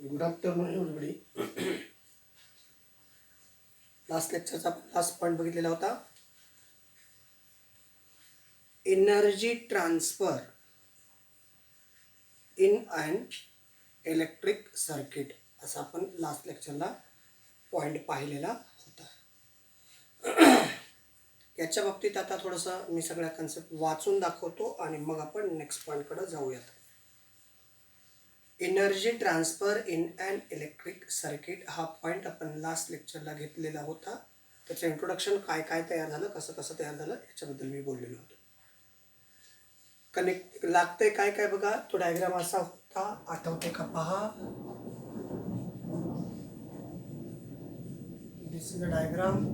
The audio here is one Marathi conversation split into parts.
Good afternoon everybody. लास्ट लेक्चरचा लास्ट पॉईंट बघितलेला होता, energy transfer in and electric circuit, असा आपण लास्ट लेक्चरला पॉईंट पाहिलेला होता. याच्या बाबतीत आता थोडंसं मी सगळ्या कन्सेप्ट वाचून दाखवतो आणि मग आपण नेक्स्ट पॉईंटकडे जाऊयात. Energy transfer in and electric circuit हा पॉईंट आपण लास्ट लेक्चरला घेतलेला होता. त्याचं इंट्रोडक्शन, काय काय तयार झालं, कसं कसं तयार झालं, याच्याबद्दल मी बोललेलो होतो. कनेक्ट लागतंय काय काय बघा. तो डायग्राम असा होता, आठवते का पहा. This is the diagram.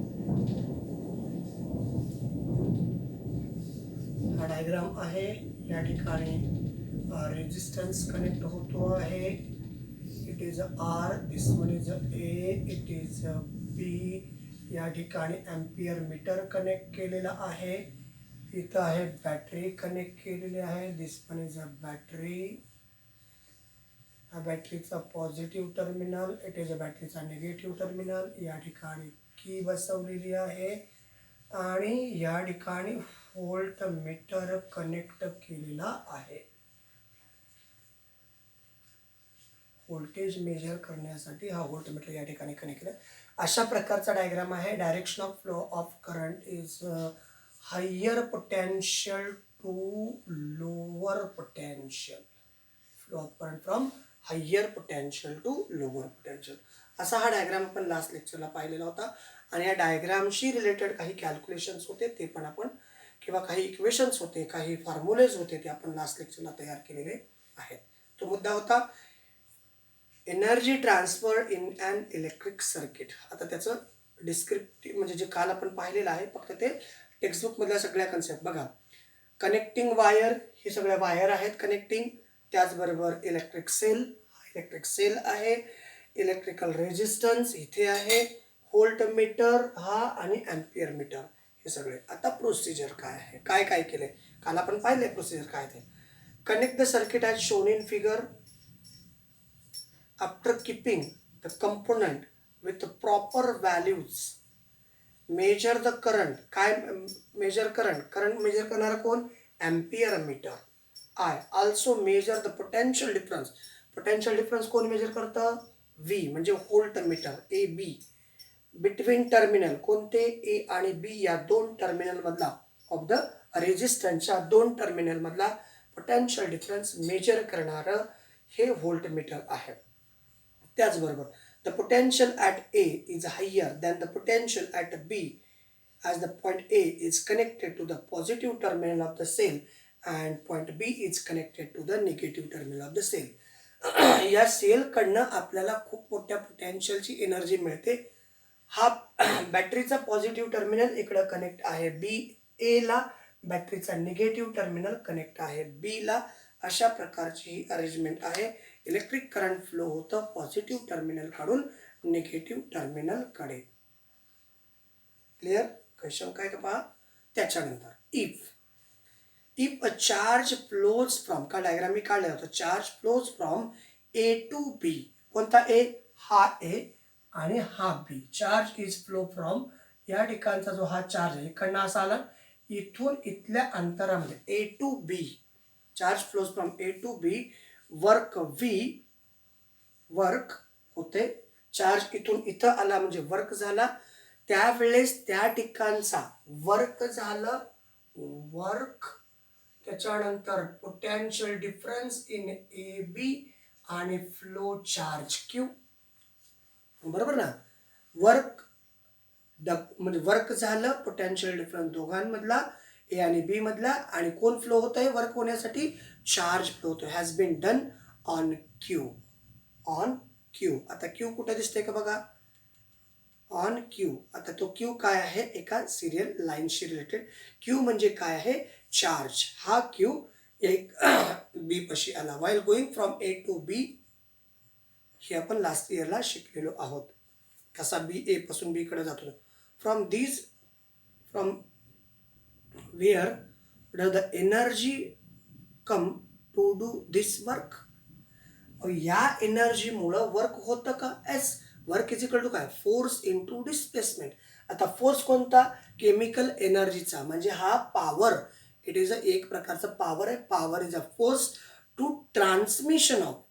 हा डायग्राम आहे. या ठिकाणी रेजिस्टन्स कनेक्ट होतो आहे. It is R, this one is A, it is B. या ठिकाणी एम्पियर मीटर कनेक्ट केलेला आहे. इथं आहे बॅटरी कनेक्ट केलेली आहे. दिस वन इज अ बॅटरी. हा बॅटरीचा positive terminal, it is a बॅटरीचा निगेटिव्ह टर्मिनल. या ठिकाणी की बसवलेली आहे आणि या ठिकाणी व्होल्ट मीटर कनेक्ट केलेला आहे. व्होल्टेज मेजर करण्यासाठी हा व्होल्ट मीटर या ठिकाणी कनेक्ट केला. अशा प्रकारचा डायग्राम आहे. Direction of flow of current is higher potential to lower potential. Flow of current from higher potential to lower potential, असा हा डायग्राम आपण लास्ट लेक्चरला पाहिलेला होता. आणि या डायग्रामशी रिलेटेड काही कॅल्क्युलेशन्स होते, ते पण आपण, किंवा काही इक्वेशन्स होते, काही फॉर्म्युलेज होते, ते आपण लास्ट लेक्चरला तयार केलेले आहेत. तो मुद्दा होता energy transfer in and electric circuit. आता त्याचं डिस्क्रिप्टिव्ह म्हणजे जे काल आपण पाहिलेलं आहे, फक्त ते टेक्स्टबुकमधल्या सगळ्या कन्सेप्ट बघा. कनेक्टिंग वायर, हे सगळ्या वायर आहेत कनेक्टिंग. त्याचबरोबर इलेक्ट्रिक सेल आहे. इलेक्ट्रिकल रेजिस्टन्स इथे आहे. व्होल्ट मीटर हा आणि एम्पियर मीटर, हे सगळे. आता प्रोसिजर काय आहे, काय काय केलंय काल आपण पाहिलंय प्रोसिजर काय ते. Connect the circuit as shown in figure. After keeping the component with the proper values, measure the current. काय measure current measure करणारा कोण? Ampere meter. I also measure the potential difference. potential difference कोण मेजर करतं? V, म्हणजे volt meter A B. Between terminal कोणते? ए आणि बी या दोन टर्मिनल मधला, ऑफ द रेजिस्टन्सच्या दोन टर्मिनल मधला पोटेन्शियल डिफरन्स मेजर करणारं हे व्होल्ट मीटर आहे. त्याचबरोबर the potential at A is higher than the potential at B, as the point A is connected to the positive terminal of the cell and point B is connected to the negative terminal of the cell. या सेलकडनं आपल्याला खूप मोठ्या पोटेन्शियलची एनर्जी मिळते. हा बॅटरीचा पॉझिटिव्ह टर्मिनल इकडं कनेक्ट आहे बी एला, बॅटरीचा निगेटिव्ह टर्मिनल कनेक्ट आहे बी ला. अशा प्रकारची ही अरेंजमेंट आहे. इलेक्ट्रिक करंट फ्लो होतं पॉझिटिव्ह टर्मिनल काढून निगेटिव्ह टर्मिनल कडे. क्लिअर? क्वेश्चन काय का पहा. त्याच्यानंतर if a charge flows from, का डायग्राम मी काढला होता, charge flows from A to B. कोणता ए? हा ए आणि हा B. Charge is flow from, या ठिकाणचा जो हा चार्ज आहे इकडनं असा आला, इथून इथल्या अंतरामध्ये A to B. Charge flows from A to B. Work V, work होते. चार्ज इथून इथं आला म्हणजे वर्क झाला. त्यावेळेस त्या ठिकाणचा वर्क झालं, वर्क. त्याच्यानंतर potential difference in A B आणि फ्लो चार्ज क्यू. बरोबर ना? वर्क म्हणजे वर्क झालं, पोटेन्शियल डिफरन्स दोघांमधला, ए आणि बी मधला. आणि कोण फ्लो होत आहे वर्क होण्यासाठी? चार्ज फ्लो होतो. Has been done on Q, on Q. आता क्यू कुठे दिसते का बघा, ऑन क्यू. आता तो क्यू काय आहे? एका सिरियल लाईनशी रिलेटेड. क्यू म्हणजे काय आहे? चार्ज. हा क्यू एक बी पशी आला. While going from A to B, हे आपण लास्ट इयरला शिकलेलो आहोत, कसा बी ए पासून बी कडे जातो. From where does the energy come to do this work. मग या एनर्जीमुळं वर्क होतं का? Yes. Work is equal to काय? Force into displacement. आता फोर्स कोणता? केमिकल एनर्जीचा, म्हणजे हा पॉवर, इट इज एक प्रकारचा पॉवर आहे. Power is a force to transmission of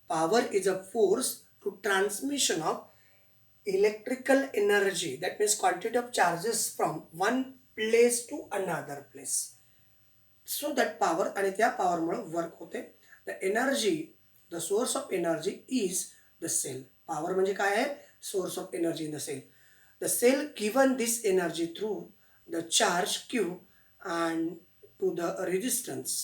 power is a force to transmission of electrical energy, that means quantity of charges from one place to another place. So that power, आणि त्या पॉवरमुळे वर्क होते. The energy, the source of energy is the cell. Power म्हणजे काय आहे? Source of energy in the cell. The cell given this energy through the charge Q and to the resistance.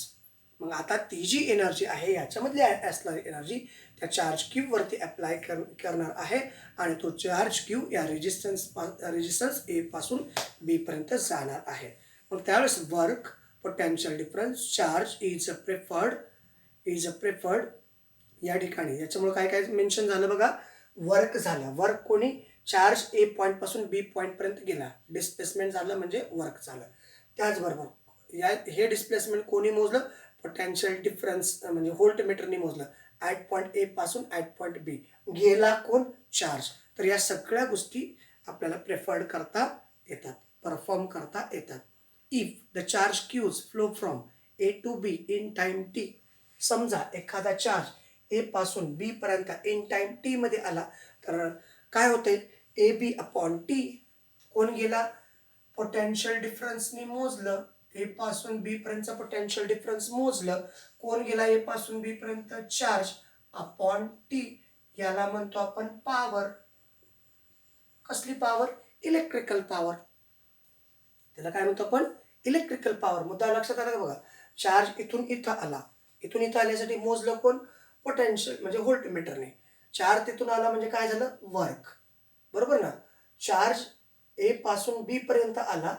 मग आता ती जी एनर्जी आहे याच्यामधली असणारी एनर्जी त्या चार्ज क्यूवरती अप्लाय करणार आहे आणि तो चार्ज क्यू या रेजिस्टन्स ए पासून बी पर्यंत जाणार आहे. मग त्यावेळेस work, potential difference, charge is a preferred या ठिकाणी. याच्यामुळे काय काय मेन्शन झालं बघा? वर्क झालं. वर्क कोणी? चार्ज ए पॉईंट पासून बी पॉईंट पर्यंत गेला. डिस्प्लेसमेंट झालं म्हणजे वर्क झालं. त्याचबरोबर हे डिस्प्लेसमेंट कोणी मोजलं? पोटेन्शियल डिफरन्स म्हणजे व्होल्टमीटरने मोजलं. ॲट पॉईंट ए पासून ॲट पॉईंट बी गेला कोण? चार्ज. तर या सगळ्या गोष्टी आपल्याला प्रेफर्ड करता येतात, परफॉर्म करता येतात. If the charge Qs flow from A to B in time T. समजा एखादा चार्ज ए पासून बी पर्यंत इन टाइम टी मध्ये आला तर काय होते? A B upon T. कोण गेला? पोटेन्शियल डिफरन्सने मोजलं. ए पासून बी पर्यंतचा पोटेन्शियल डिफरन्स मोजलं. कोण गेला ए पासून बी पर्यंत? Charge upon T. याला म्हणतो आपण पॉवर. कसली पॉवर? Electrical power. त्याला काय म्हणतो आपण? Electrical power. मुद्दा लक्षात आला का बघा? चार्ज इथून इथं आला. इथून इथं आल्यासाठी मोजलं कोण? पोटेन्शियल म्हणजे व्होल्टमीटरने. चार्ज तिथून आला म्हणजे काय झालं? वर्क. बरोबर ना? चार्ज ए पासून बी पर्यंत आला.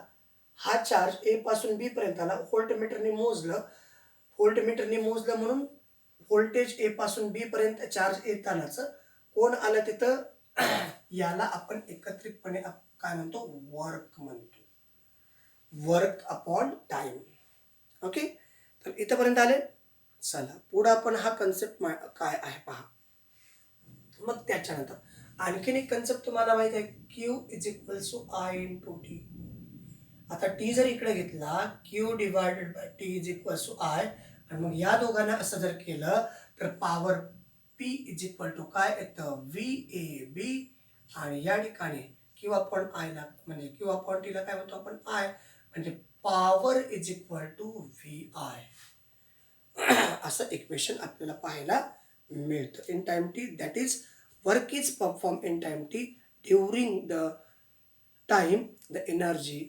हा चार्ज ए पासून बी पर्यंत आला. व्होल्टमीटरने मोजलं. व्होल्टमीटरने मोजलं म्हणून व्होल्टेज ए पासून बी पर्यंत चार्ज येतानाच कोण आलं तिथं? याला आपण एकत्रितपणे काय म्हणतो? वर्क म्हणतो. Work upon time. ओके. तर इथंपर्यंत आले. चला पुढं आपण हा कन्सेप्ट काय आहे पहा. मग त्याच्यानंतर आणखीन एक कन्सेप्ट तुम्हाला माहित आहे, Q is equals to I into T. आता टी जर इकडे घेतला, Q divided by T is equals to I, आणि मग या दोघांना असं जर केलं तर power P is equal to काय येतं? V A B. आणि या ठिकाणी क्यू अपॉन आयला म्हणजे क्यू अपॉन टीला काय म्हणतो आपण? आय. म्हणजे power is equal to V I. असं इक्वेशन आपल्याला पाहायला मिळतं in time T. That is work is perform in time T. During the time the energy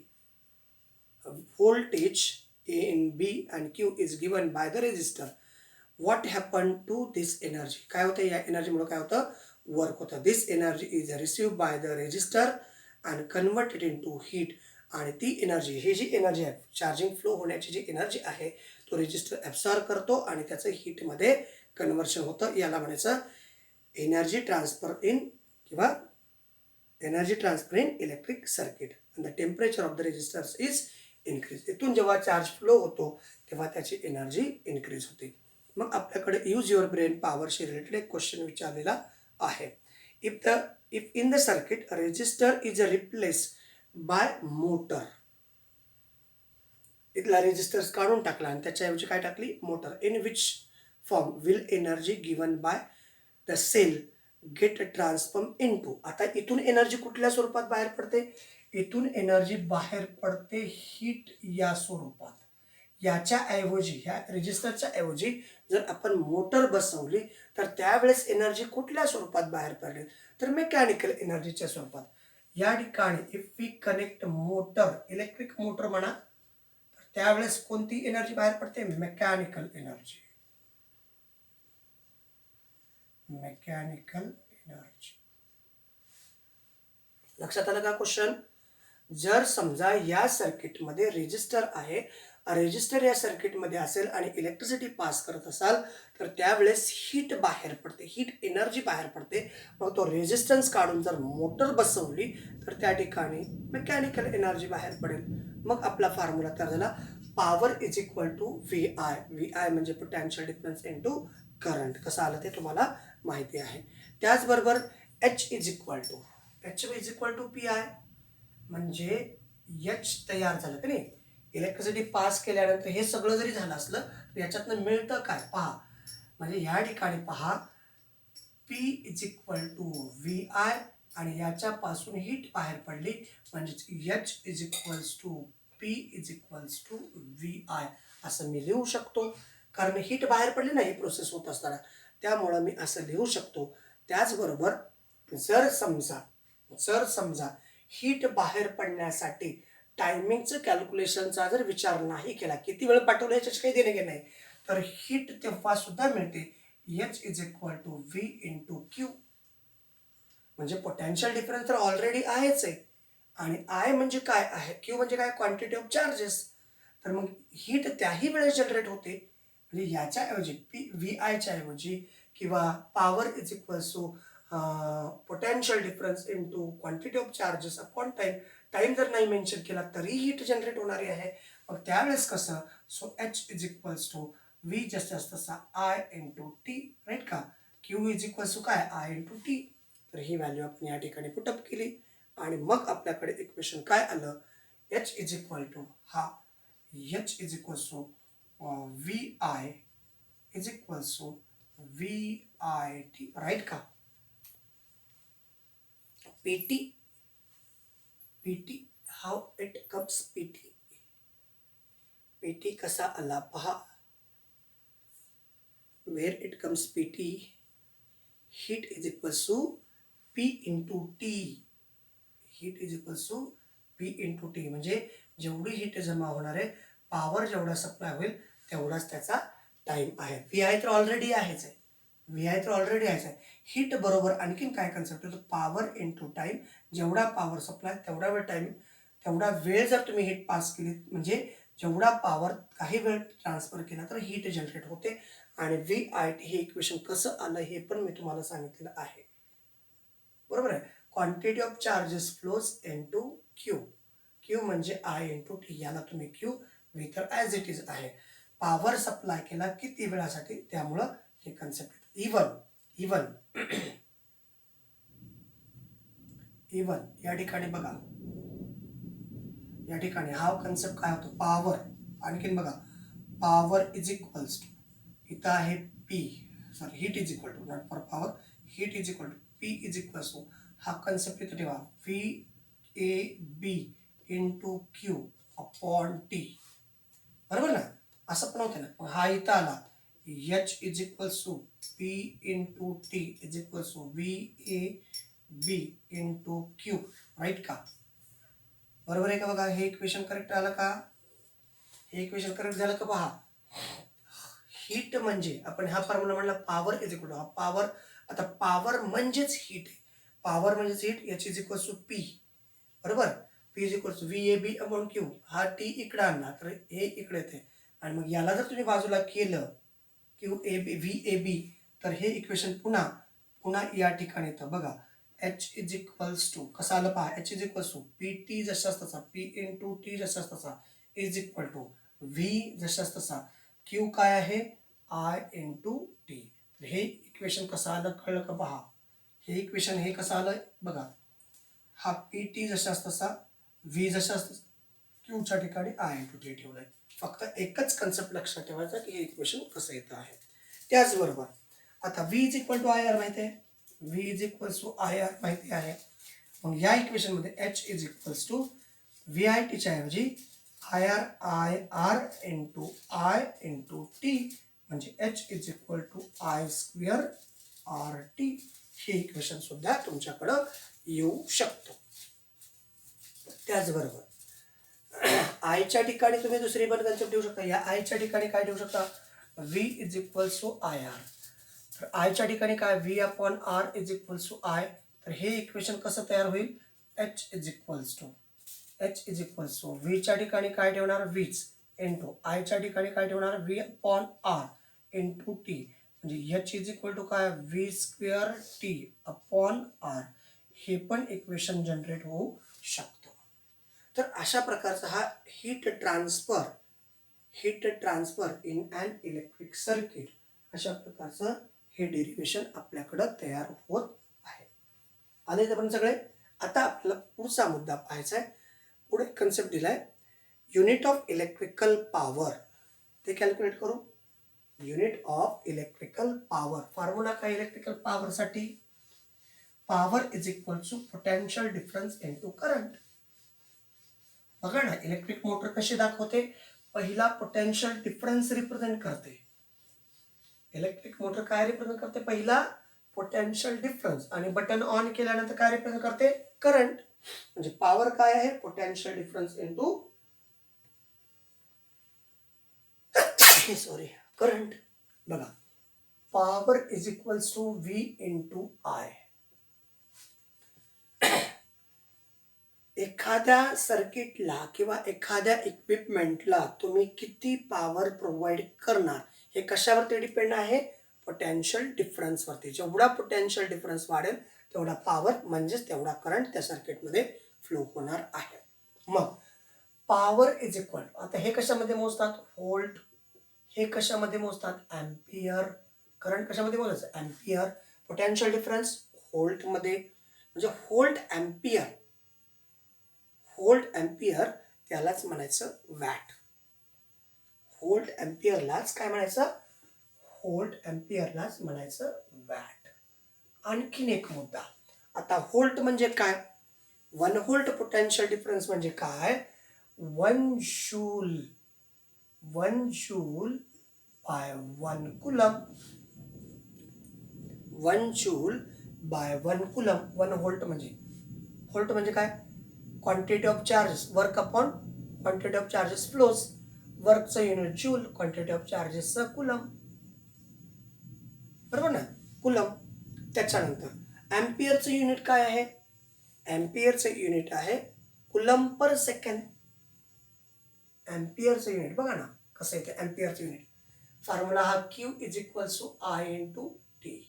voltage A in B and Q is given by the resistor. What happened to this energy? काय होतं? या एनर्जीमुळे काय होतं? वर्क होतं. This energy is receive by the resistor and converted into heat. आणि ती एनर्जी, ही जी एनर्जी आहे, चार्जिंग फ्लो होण्याची जी एनर्जी आहे, तो रेजिस्टर ॲब्सॉर्ब करतो आणि त्याचं हीटमध्ये कन्व्हर्शन होतं. याला म्हणायचं एनर्जी ट्रान्सफर इन किंवा energy transfer in electric circuit. The temperature of the resistors is increase. इथून जेव्हा चार्ज फ्लो होतो तेव्हा त्याची एनर्जी इन्क्रीज होते. मग आपल्याकडे यूज युअर ब्रेन पॉवरशी रिलेटेड एक क्वेश्चन विचारलेला आहे. If in the circuit resistor is replace by motor. इथला रेजिस्टर्स काढून टाकला आणि त्याच्याऐवजी काय टाकली? Motor. In which form will energy given by the cell get transform into. आता इथून एनर्जी कुठल्या स्वरूपात बाहेर पडते? इथून एनर्जी बाहेर पडते हीट या स्वरूपात. याच्या ऐवजी, ह्या रेजिस्टरच्या ऐवजी जर आपण मोटर बसवली तर त्यावेळेस एनर्जी कुठल्या स्वरूपात बाहेर पडेल? तर मेकॅनिकल एनर्जीच्या स्वरूपात. या ठिकाणी if we connect motor, electric motor म्हणा, तर त्यावेळेस कोणती एनर्जी बाहेर पडते? Mechanical energy. Mechanical energy. लक्षात आलं का क्वेश्चन? जर समजा या सर्किटमध्ये रेजिस्टर आहे, रेजिस्टर या सर्किटमध्ये असेल आणि इलेक्ट्रिसिटी पास करत असाल तर त्यावेळेस हीट बाहेर पडते, हीट एनर्जी बाहेर पडते. मग तो रेजिस्टन्स काढून जर मोटर बसवली तर त्या ठिकाणी मेकॅनिकल एनर्जी बाहेर पडेल. मग आपला फॉर्म्युला तयार झाला, power is equal to V I म्हणजे पोटॅन्शियल डिफरन्स इंटू करंट. कसं आलं ते तुम्हाला माहिती आहे. त्याचबरोबर H is equal to P I म्हणजे एच तयार झालं का नाही. इलेक्ट्रिसिटी पास केल्यानंतर हे सगळं जरी झालं असलं तर याच्यातनं मिळतं काय पहा. म्हणजे ह्या ठिकाणी पहा P is equal to V I आणि याच्यापासून हीट बाहेर पडली म्हणजेच H is equals to P is equals to V I असं मी लिहू शकतो. कारण हीट बाहेर पडली ना ही प्रोसेस होत असताना, त्यामुळं मी असं लिहू शकतो. त्याचबरोबर जर समजा हीट बाहेर पडण्यासाठी टायमिंगचं कॅल्क्युलेशनचा जर विचार नाही केला, किती वेळ पाठवलं याच्याशी काही देणे नाही, तर हीट तेव्हा सुद्धा मिळते H is equal to V into Q. म्हणजे पोटेन्शियल डिफरन्स तर ऑलरेडी आहेच आहे आणि आय म्हणजे काय आहे, क्यू म्हणजे काय, क्वांटिटी ऑफ चार्जेस. तर मग हीट त्याही वेळेस जनरेट होते. म्हणजे याच्याऐवजी पी व्ही आयच्या ऐवजी किंवा power is equals to potential difference into quantity of charges upon time जर नाही मेन्शन केला तरी हीट जनरेट होणारी आहे. मग त्यावेळेस कसं, so H is equals to V जसं तसा आय इंटू टी, राईट का. क्यू इज इक्वल्स टू काय, आय इंटू टी. तर ही व्हॅल्यू आपण या ठिकाणी पुटअप केली आणि मग आपल्याकडे इक्वेशन काय आलं, H is equal to H is equals to V I is equals to V I T, right का. PT how it comes, PT कसा आला पहा. Where it comes PT, heat is equals to P into T. Heat is equals to P into T म्हणजे जेवढी हीट जमा होणार आहे, पॉवर जेवढा सप्लाय होईल तेवढाच त्याचा टाइम आहे. व्ही आय तर ऑलरेडी आहेच आहे. हीट बरोबर आणखीन काय कन्सेप्ट होतो, पॉवर इंटू टाइम. जेवढा पॉवर सप्लाय तेवढा वेळ टाइम, तेवढा वेळ जर तुम्ही हीट पास केली म्हणजे जेवढा पॉवर काही वेळ ट्रान्सफर केला तर हीट जनरेट होते. आणि व्ही आय टी हे इक्वेशन कसं आलं हे पण मी तुम्हाला सांगितलेलं आहे. बरोबर आहे. Quantity of charges flows into Q म्हणजे आय इंटू टी. याला तुम्ही क्यू व्ही तर ॲज इट इज आहे. पॉवर सप्लाय केला किती वेळासाठी, त्यामुळं हे कन्सेप्ट. इवन या ठिकाणी बघा, या ठिकाणी हा कन्सेप्ट काय होतो, पॉवर. आणखीन बघा, पॉवर इज इक्वल्स टू, इथं आहे P, sorry heat is equal to, not for power, heat is equal to P is equals to, हा कन्सेप्ट इथं ठेवा, V A B into Q upon T. बरोबर ना, असं पण होतं ना. हा इथं आला H is equals to P into T is equals to V A B into Q, right का. बरोबर आहे का. बघा हे इक्वेशन करेक्ट आलं का, हे इक्वेशन करेक्ट झालं का पहा. हीट म्हणजे आपण ह्या फॉर्म्युला म्हणला पॉवर इज इक्वल टू, हा पॉवर, आता पॉवर म्हणजेच हीट आहे. पॉवर म्हणजेच heat, H is equals to P, बरोबर. P is equals to V A B upon Q. हा टी इकडे आणला तर हे इकडे येते आणि मग याला जर तुम्ही बाजूला केलं Q A B V A बी, तर हे इक्वेशन पुन्हा या ठिकाणी येतं. बघा एच इज इक्वल्स टू कसं आलं पहा, H is equals to P T जशाच तसा, पी इंटू टी जशाच तसा इज इक्वल टू व्ही जशाच तसा, क्यू काय आहे, आय इंटू टी. हे इक्वेशन कसं आलं कळलं का पहा. हे इक्वेशन हे कसं आलं बघा, हा पी टी जशाच तसा, व्ही जशाच तसा, क्यूच्या ठिकाणी आय इंटू टी ठेवलंय. फक्त एकच कन्सेप्ट लक्षात ठेवायचा की हे इक्वेशन कसं येतं आहे. त्याचबरोबर आता V is equal to I R माहिती आहे, V is equals to I R माहिती आहे. मग या इक्वेशनमध्ये H is equals to V I टीच्या ऐवजी I R into I into T म्हणजे H is equal to I square R T. हे इक्वेशन सुद्धा तुमच्याकडं येऊ शकतं. त्याचबरोबर आयच्या ठिकाणी तुम्ही दुसरी पण कन्सेप्ट ठेवू शकता. या आयच्या ठिकाणी काय ठेवू शकता, V is equals to I R. तर आयच्या ठिकाणी काय, V upon R is equals to I. तर हे इक्वेशन कसं तयार होईल, एच इज इक्वल्स टू व्हीच्या ठिकाणी काय ठेवणार, व्हीच इंटू आयच्या ठिकाणी काय ठेवणार, V upon R into T म्हणजे एच इज इक्वल टू काय, V square T upon R. हे पण इक्वेशन जनरेट होऊ शकतं. तर अशा प्रकारचा हा heat transfer heat transfer in an electric circuit. अशा प्रकारचं हे डेरिव्हेशन आपल्याकडं तयार होत आहे. आले पण सगळे. आता आपल्याला पुढचा मुद्दा पाहायचा आहे. पुढे कन्सेप्ट दिलाय युनिट ऑफ इलेक्ट्रिकल पॉवर. ते कॅल्क्युलेट करू. Unit of electrical power. Formula काय इलेक्ट्रिकल पॉवरसाठी? Power is equal to potential difference into current. बघा ना, इलेक्ट्रिक मोटर कशी दाखवते? पहिला पोटेन्शियल डिफरन्स रिप्रेझेंट करते. इलेक्ट्रिक मोटर काय रिप्रेझेंट करते? पहिला पोटेन्शियल डिफरन्स. आणि बटन ऑन केल्यानंतर काय रिप्रेझेंट करते? करंट. म्हणजे पॉवर काय आहे? Potential difference into sorry current. बघा, power is equal to V into I. एखाद्या सर्किटला किंवा एखाद्या इक्विपमेंटला तुम्ही किती पॉवर प्रोव्हाइड करणार हे कशावरती डिपेंड आहे? पोटेन्शियल डिफरन्सवरती. जेवढा पोटेन्शियल डिफरन्स वाढेल तेवढा पॉवर म्हणजेच तेवढा करंट त्या सर्किटमध्ये फ्लो होणार आहे. मग पॉवर इज इक्वल, आता हे कशामध्ये मोजतात? व्होल्ट. हे कशामध्ये मोजतात? अँपियर. करंट कशामध्ये मोजायचं? अँपियर. पोटेन्शियल डिफरन्स व्होल्टमध्ये. म्हणजे व्होल्ट अँपियर. व्होल्ट अँपियर त्यालाच म्हणायचं वॅट. व्होल्ट अँपियरलाच काय म्हणायचं? व्होल्ट अँपियरलाच म्हणायचं वॅट. आणखीन एक मुद्दा. आता व्होल्ट म्हणजे काय? 1 व्होल्ट पोटेन्शियल डिफरन्स म्हणजे काय? 1 joule. 1 joule by 1 coulomb. 1 joule by 1 coulomb. 1 volt म्हणजे काय? Quantity of charges work upon quantity of charges flows. वर्कचं युनिट जूल, क्वांटिटी ऑफ चार्जेसचं कुलम. बरोबर ना? कुलम. त्याच्यानंतर अँपियरचं युनिट काय आहे? अँपियरचं युनिट आहे कुलम पर सेकंड. अँपियरचं युनिट बघा ना कसं येते अँपियरचं युनिट. फॉर्म्युला हा Q is equal to I into T.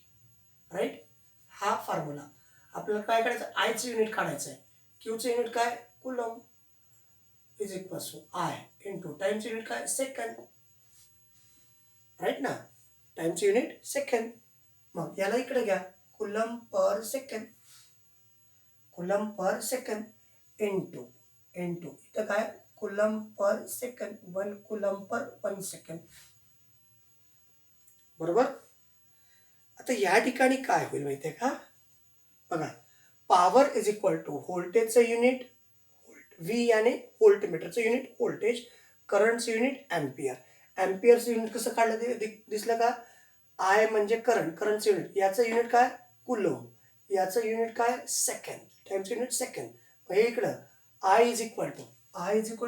Right. हा फॉर्म्युला आपल्याला काय करायचं? आयचं युनिट काढायचं आहे. क्यूचं युनिट काय? Coulomb is equal to I into टाइमचं युनिट काय? सेकंड. राईट ना? टाइमचं युनिट सेकंड. मग याला इकडे घ्या. Coulomb per second. Coulomb per second into इथं काय? Coulomb per second. 1 coulomb per 1 second. बरोबर. आता या ठिकाणी काय होईल माहिती आहे का? बघा, पॉवर इज इक्वल टू व्होल्टेजचं युनिट व्ही याने व्होल्टमीटरचं युनिट व्होल्टेज, करंटचं युनिट अँपियर. अँपियरचं युनिट कसं काढलं ते दिसलं का? आय म्हणजे करंटचं युनिट. याचं युनिट काय? कुलोम. याचं युनिट काय? सेकंड. टाइमचं युनिट सेकंड. हे इकडं आय इज इक्वल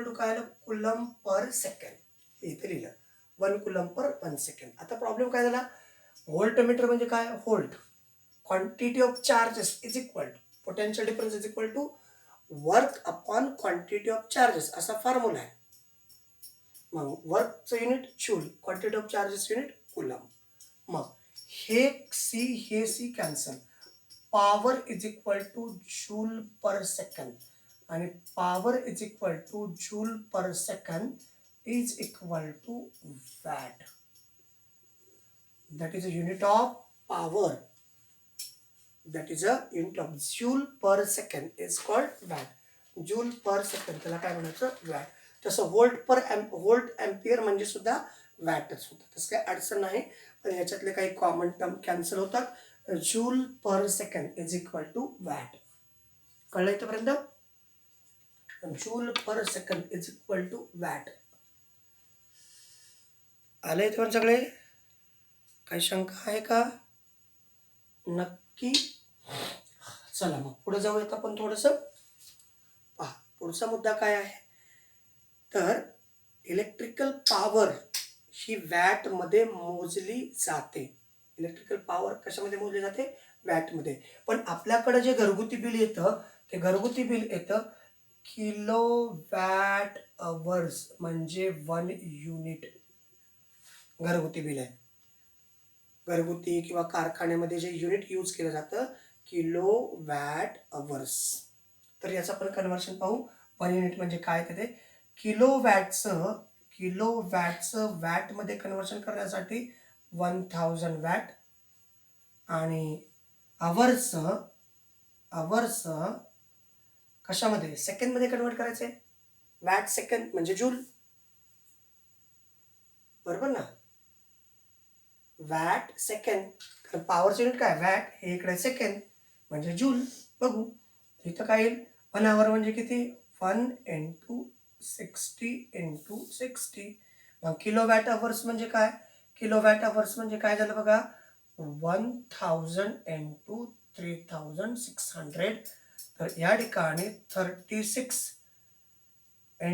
टू काय आलं? Coulomb per second. इथे लिहिलं 1 कुलम पर 1 सेकंड. आता प्रॉब्लेम काय झाला? व्होल्टमीटर म्हणजे काय? Volt. Quantity of charges is equal to potential difference is equal to work upon quantity of charges असा फॉर्म्युला आहे. मग वर्कचं unit joule, quantity of charges unit coulomb. मग हे C cancel. Power is equal to joule per second आणि power is equal to joule per second is equal to watt. That is a unit of power. That is a unit of joule per second is called watt. Joule per second त्याला काय म्हणायचं? वॅट. तसं व्होल्ट अँपियर म्हणजे सुद्धा वॅटच होतं. तसं काही अडचण नाही. पण याच्यातले काही कॉमन टर्म कॅन्सल होतात. Joule per second is equal to watt. कळलं इथपर्यंत? Joule per second is equal to watt. आलं इथपर्यंत सगळे? काही शंका आहे का? नक्की. चला मग पुढे जाऊयात आपण थोडंसं. पहा पुढचा मुद्दा काय आहे? तर इलेक्ट्रिकल पॉवर ही वॅटमध्ये मोजली जाते. इलेक्ट्रिकल पॉवर कशामध्ये मोजली जाते? वॅटमध्ये. पण आपल्याकडे जे घरगुती बिल येतं ते घरगुती बिल येतं किलो वॅट अवर्स म्हणजे 1 युनिट घरगुती बिल आहे. घरगुती किंवा कारखान्यामध्ये जे युनिट यूज केलं जातं किलो वॅट अवर्स. तर याचं आपण कन्व्हर्शन पाहू. 1 युनिट म्हणजे काय? ते किलो किलो वॅटचं वॅटमध्ये कन्व्हर्शन करण्यासाठी 1000 वॅट आणि आवर्सचं कशामध्ये सेकंडमध्ये कन्वर्ट करायचं आहे. वॅट सेकंड म्हणजे जूल, बरोबर ना. वॅट सेकंड, कारण पॉवरचं युनिट काय वॅट, हे इकडे सेकंड म्हणजे जूल. बघू इथं काय येईल, 1 आवर म्हणजे किती 1 × 60 × 60. मग किलो वॅट अवर्स म्हणजे काय, किलो वॅट अवर्स म्हणजे काय झालं बघा 1000 × 3600. तर या ठिकाणी 36 ×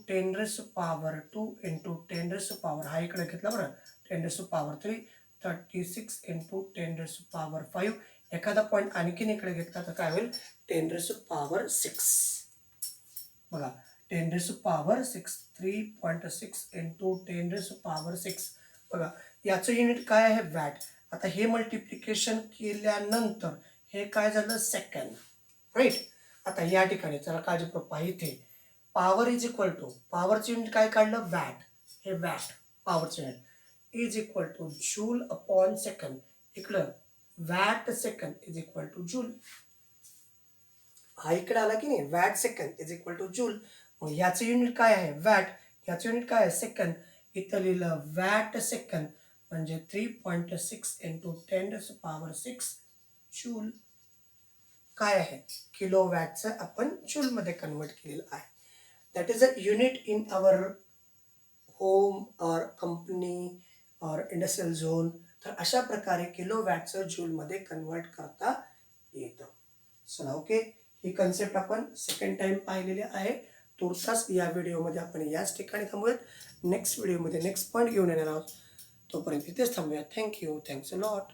10⁻², × 10⁻, हा इकडे घेतला बरं 10⁻³ 36 × 10⁻5. एखादा पॉईंट आणखीन इकडे घेतला तर काय होईल 10⁻6. बघा 10⁻6 3.6 × 10⁻6. बघा याचं युनिट काय आहे वॅट. आता हे मल्टिप्लिकेशन केल्यानंतर हे काय झालं सेकंड, राईट. आता या ठिकाणी चला काळजीपूर्वक पहा, इथे पॉवर इज इक्वल टू, पॉवरचं युनिट काय काढलं वॅट, हे वॅट पॉवरचं unit is equal to joule upon second. इकडं watt second is equal to joule. हा इकडे आला की नाही watt second is equal to joule. मग याचं युनिट काय आहे वॅट, याचं युनिट काय आहे सेकंड. इथं लिहिलं वॅट सेकंड म्हणजे 3.6 × 10⁻6 जूल. काय आहे किलो वॅटचं आपण जूलमध्ये कन्वर्ट केलेलं आहे. That is a unit in our home और कंपनी और इंडस्ट्रियल झोन. तर अशा प्रकारे किलो वॅटचं जूलमध्ये कन्वर्ट करता येतं. चला ओके, ही कन्सेप्ट आपण सेकंड टाइम पाहिलेली आहे. तुर्तास या व्हिडिओमध्ये आपण याच ठिकाणी थांबूयात. नेक्स्ट व्हिडिओमध्ये नेक्स्ट पॉईंट घेऊन येणार आहोत. तोपर्यंत इथेच थांबूयात. Thank you, thanks a lot.